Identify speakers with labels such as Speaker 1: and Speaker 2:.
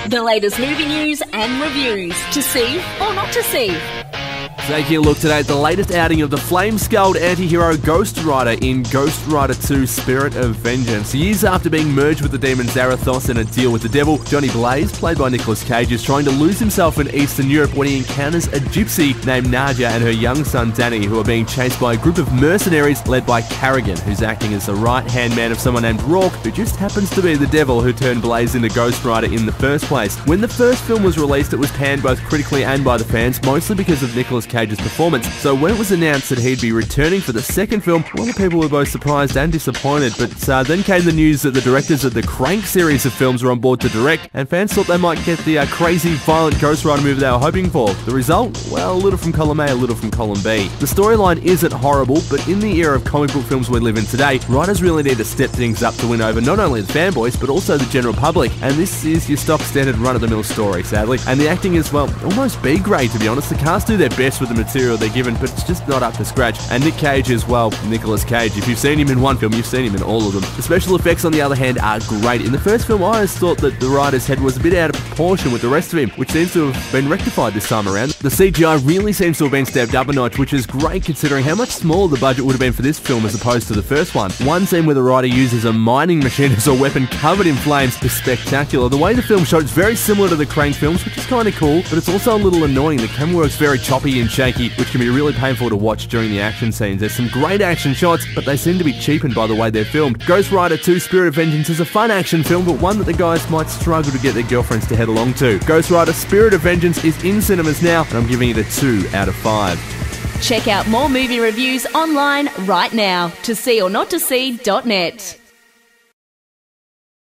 Speaker 1: The latest movie news and reviews to see or not to see.
Speaker 2: Taking a look today at the latest outing of the flame-skulled anti-hero Ghost Rider in Ghost Rider 2 Spirit of Vengeance. Years after being merged with the demon Zarathos in a deal with the devil, Johnny Blaze, played by Nicolas Cage, is trying to lose himself in Eastern Europe when he encounters a gypsy named Nadia and her young son Danny, who are being chased by a group of mercenaries led by Carrigan, who's acting as the right-hand man of someone named Rourke, who just happens to be the devil who turned Blaze into Ghost Rider in the first place. When the first film was released, it was panned both critically and by the fans, mostly because of Nicolas Cage's performance. So when it was announced that he'd be returning for the second film, a lot of people were both surprised and disappointed, but then came the news that the directors of the Crank series of films were on board to direct, and fans thought they might get the crazy, violent Ghost Rider movie they were hoping for. The result? Well, a little from column A, a little from column B. The storyline isn't horrible, but in the era of comic book films we live in today, writers really need to step things up to win over not only the fanboys, but also the general public, and this is your stock standard run-of-the-mill story, sadly. And the acting is, well, almost B-grade, to be honest. The cast do their best with the material they're given, but it's just not up to scratch. And Nick Cage is, well, Nicolas Cage. If you've seen him in one film, you've seen him in all of them. The special effects, on the other hand, are great. In the first film, I always thought that the rider's head was a bit out of proportion with the rest of him, which seems to have been rectified this time around. The CGI really seems to have been stepped up a notch, which is great considering how much smaller the budget would have been for this film as opposed to the first one. One scene where the rider uses a mining machine as a weapon covered in flames is spectacular. The way the film shot is very similar to the Crank films, which is kind of cool, but it's also a little annoying. The camera work's very choppy and shaky, which can be really painful to watch during the action scenes. There's some great action shots, but they seem to be cheapened by the way they're filmed. Ghost Rider 2 Spirit of Vengeance is a fun action film, but one that the guys might struggle to get their girlfriends to head along to. Ghost Rider Spirit of Vengeance is in cinemas now, and I'm giving it a 2 out of 5.
Speaker 1: Check out more movie reviews online right now to seeornottosee.net.